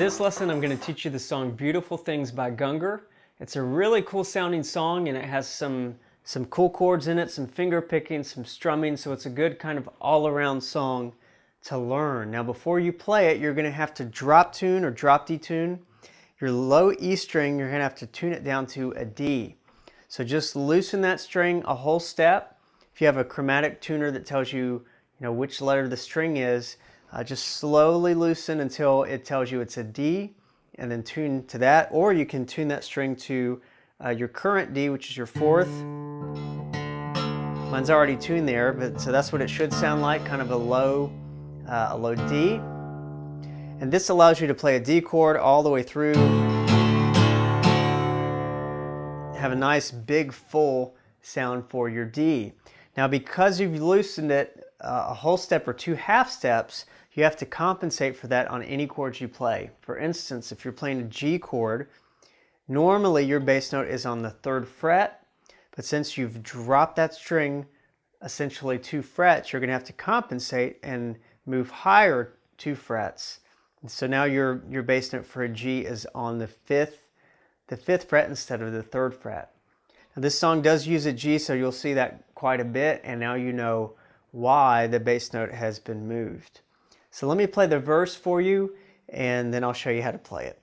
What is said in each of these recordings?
this lesson, I'm going to teach you the song Beautiful Things by Gungor. It's a really cool sounding song, and it has some cool chords in it, some finger picking, some strumming, so it's a good kind of all-around song to learn. Now before you play it, you're going to have to drop tune or drop detune your low E string. You're going to have to tune it down to a D. So just loosen that string a whole step. If you have a chromatic tuner that tells you, which letter the string is, just slowly loosen until it tells you it's a D, and then tune to that. Or you can tune that string to your current D, which is your fourth. Mine's already tuned there, but so that's what it should sound like, kind of a low D. And this allows you to play a D chord all the way through. Have a nice big full sound for your D. Now because you've loosened it a whole step or two half steps, you have to compensate for that on any chords you play. For instance, if you're playing a G chord, normally your bass note is on the 3rd fret, but since you've dropped that string essentially 2 frets, you're going to have to compensate and move higher 2 frets. And so now your bass note for a G is on the 5th fret instead of the 3rd fret. Now this song does use a G, so you'll see that quite a bit, and now you know why the bass note has been moved. So let me play the verse for you, and then I'll show you how to play it.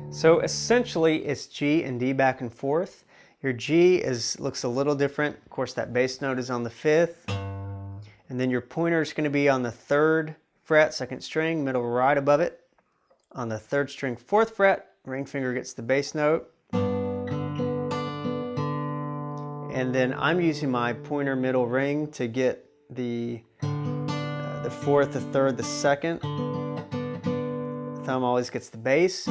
So essentially it's G and D back and forth. Your G looks a little different. Of course, that bass note is on the 5th. And then your pointer is going to be on the 3rd fret, 2nd string, middle right above it. On the 3rd string, 4th fret, ring finger gets the bass note. And then I'm using my pointer middle ring to get the 4th, the 3rd, the 2nd. Thumb always gets the bass.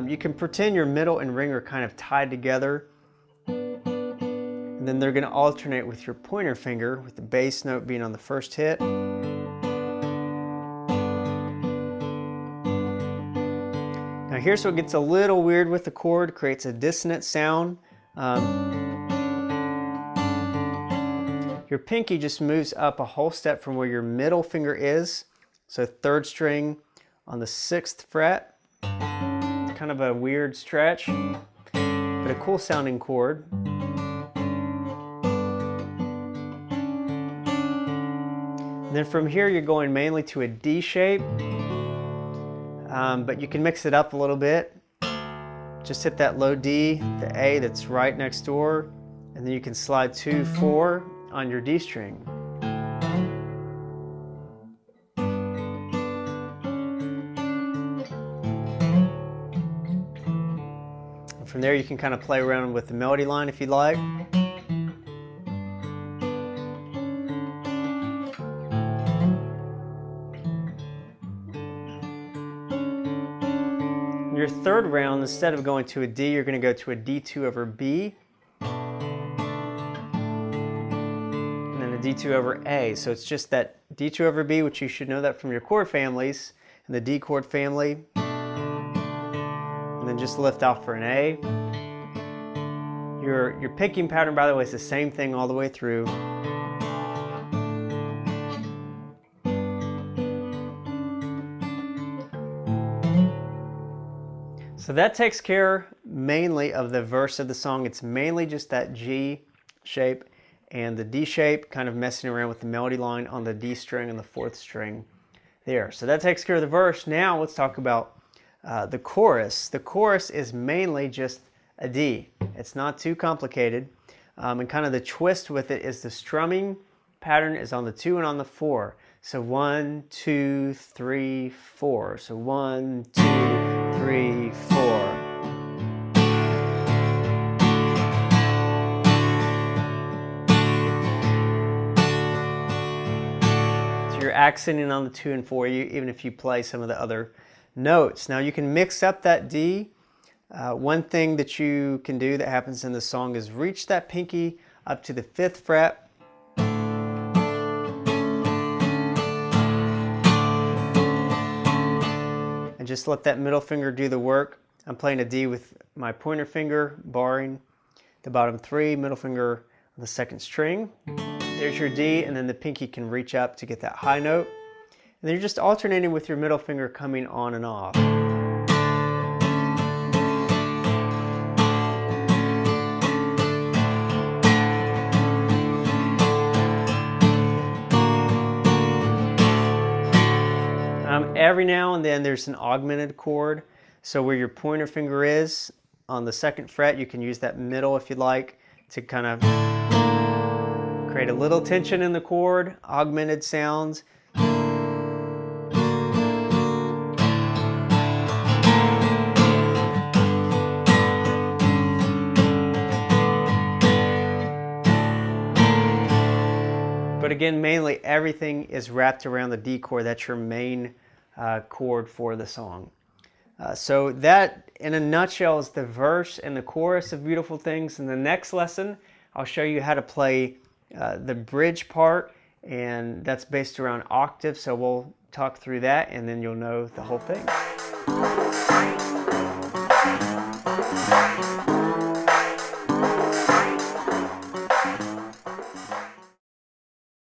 You can pretend your middle and ring are kind of tied together, and then they're going to alternate with your pointer finger, with the bass note being on the 1st hit. Now here's what gets a little weird with the chord, creates a dissonant sound. Your pinky just moves up a whole step from where your middle finger is, so 3rd string on the 6th fret. Kind of a weird stretch, but a cool sounding chord. And then from here you're going mainly to a D shape, but you can mix it up a little bit. Just hit that low D, the A that's right next door, and then you can slide 2, 4 on your D string. From there you can kind of play around with the melody line if you'd like. In your 3rd round, instead of going to a D, you're going to go to a D2 over B. And then a D2 over A. So it's just that D2 over B, which you should know that from your chord families, and the D chord family. And then just lift off for an A. Your picking pattern, by the way, is the same thing all the way through. So that takes care mainly of the verse of the song. It's mainly just that G shape and the D shape, kind of messing around with the melody line on the D string and the 4th string there. So that takes care of the verse. Now let's talk about the chorus. The chorus is mainly just a D. It's not too complicated. And kind of the twist with it is the strumming pattern is on the 2 and on the 4. So 1, 2, 3, 4. So 1, 2, 3, 4. So you're accenting on the 2 and 4, even if you play some of the other notes. Now you can mix up that D One thing that you can do that happens in the song is reach that pinky up to the 5th fret. And just let that middle finger do the work. I'm playing a D with my pointer finger, barring the bottom 3, middle finger on the 2nd string. There's your D, and then the pinky can reach up to get that high note. And then you're just alternating with your middle finger coming on and off. Every now and then there's an augmented chord. So where your pointer finger is on the 2nd fret, you can use that middle if you'd like to kind of create a little tension in the chord, augmented sounds. But again, mainly everything is wrapped around the D chord. That's your main chord for the song. So that, in a nutshell, is the verse and the chorus of Beautiful Things. In the next lesson, I'll show you how to play the bridge part, and that's based around octaves. So we'll talk through that, and then you'll know the whole thing.